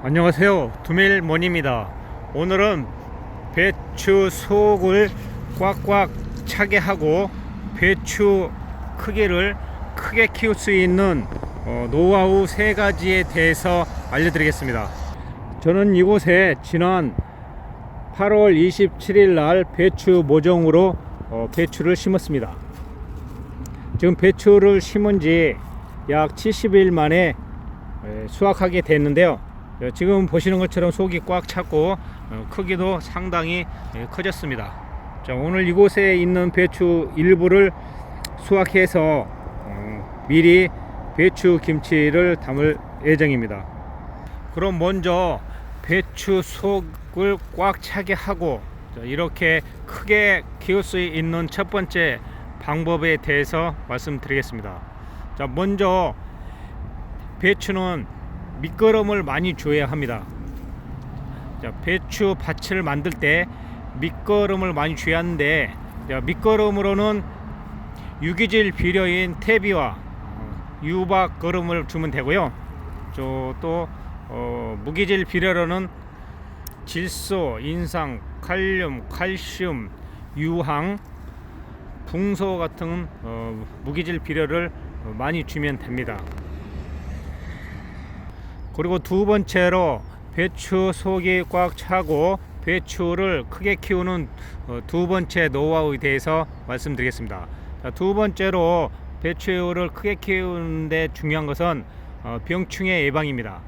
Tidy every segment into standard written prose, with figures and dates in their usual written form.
안녕하세요, 두밀몬입니다. 오늘은 배추 속을 꽉꽉 차게 하고 배추 크기를 크게 키울 수 있는 노하우 3가지에 대해서 알려드리겠습니다. 저는 이곳에 지난 8월 27일 날 배추 모종으로 배추를 심었습니다. 지금 배추를 심은 지 약 70일 만에 수확하게 됐는데요. 지금 보시는 것처럼 속이 꽉 찼고 크기도 상당히 커졌습니다. 자, 오늘 이곳에 있는 배추 일부를 수확해서 미리 배추 김치를 담을 예정입니다. 그럼 먼저 배추 속을 꽉 차게 하고 이렇게 크게 키울 수 있는 첫 번째 방법에 대해서 말씀드리겠습니다. 자, 먼저 배추는 밑거름을 많이 줘야 합니다. 자, 배추 밭을 만들 때 밑거름을 많이 줘야 하는데, 밑거름으로는 유기질 비료인 퇴비와 유박 거름을 주면 되고요. 또 무기질 비료로는 질소, 인상, 칼륨, 칼슘, 유황, 붕소 같은 무기질 비료를 많이 주면 됩니다. 그리고 두 번째로 배추 속이 꽉 차고 배추를 크게 키우는 두 번째 노하우에 대해서 말씀드리겠습니다. 두 번째로 배추를 크게 키우는데 중요한 것은 병충해 예방입니다.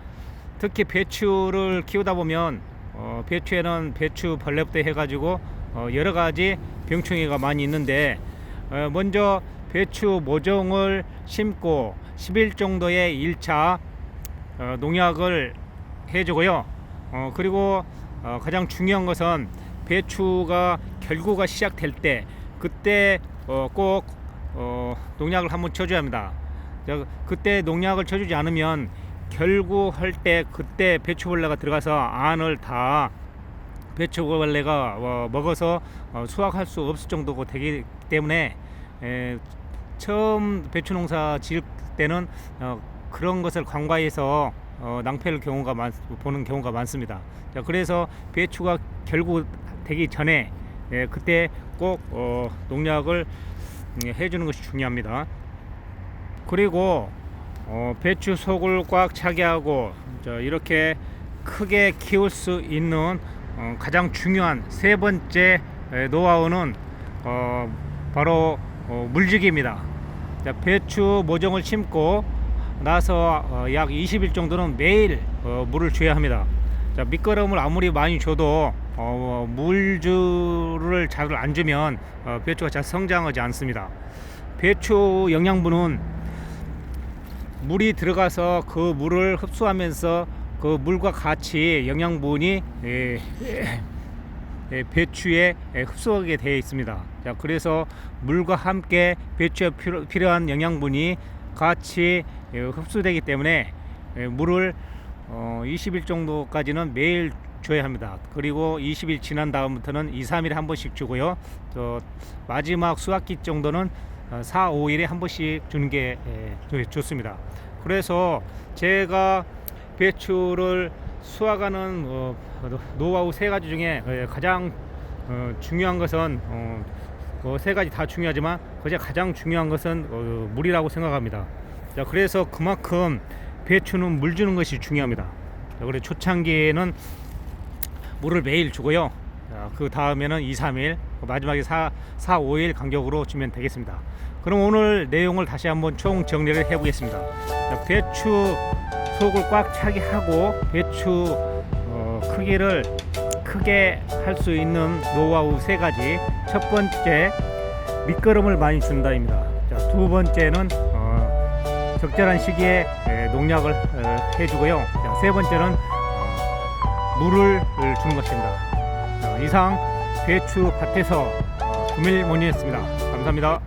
특히 배추를 키우다 보면 배추에는 배추 벌레부터 해가지고 여러 가지 병충해가 많이 있는데, 먼저 배추 모종을 심고 10일 정도의 1차 농약을 해주고요. 그리고 가장 중요한 것은 배추가 결구가 시작될 때 그때 꼭 농약을 한번 쳐줘야 합니다. 그때 농약을 쳐주지 않으면 결구할 때 그때 배추벌레가 들어가서 안을 다 배추벌레가 먹어서 수확할 수 없을 정도가 되기 때문에 처음 배추 농사 지을 때는 그런 것을 간과해서 낭패를 보는 경우가 많습니다. 자, 그래서 배추가 결구되기 전에 그때 꼭 농약을 해주는 것이 중요합니다. 그리고 배추 속을 꽉 차게 하고 이렇게 크게 키울 수 있는 가장 중요한 세 번째 노하우는 바로 물주기입니다. 자, 배추 모종을 심고 나서 약 20일 정도는 매일 물을 줘야 합니다. 자, 밑거름을 아무리 많이 줘도 물주를 잘 안 주면 배추가 잘 성장하지 않습니다. 배추 영양분은 물이 들어가서 그 물을 흡수하면서 그 물과 같이 영양분이 배추에 흡수하게 되어 있습니다. 자, 그래서 물과 함께 배추에 필요한 영양분이 같이 흡수되기 때문에 물을 20일 정도까지는 매일 줘야 합니다. 그리고 20일 지난 다음부터는 2, 3일에 한 번씩 주고요. 마지막 수확기 정도는 4, 5일에 한 번씩 주는 게 좋습니다. 그래서 제가 배추를 수확하는 노하우 3가지 중에 가장 중요한 것은 3가지 다 중요하지만 가장 중요한 것은 물이라고 생각합니다. 자, 그래서 그만큼 배추는 물 주는 것이 중요합니다. 자, 그래서 초창기에는 물을 매일 주고요. 자, 그 다음에는 2, 3일, 마지막에 4, 5일 간격으로 주면 되겠습니다. 그럼 오늘 내용을 다시 한번 총 정리를 해보겠습니다. 자, 배추 속을 꽉 차게 하고 배추 크기를 크게 할 수 있는 노하우 3가지. 첫 번째, 밑거름을 많이 준다입니다. 자, 두 번째는 적절한 시기에 농약을 해주고요. 자, 세 번째는 물을 주는 것입니다. 이상 배추 밭에서 두밀몬이었습니다. 감사합니다.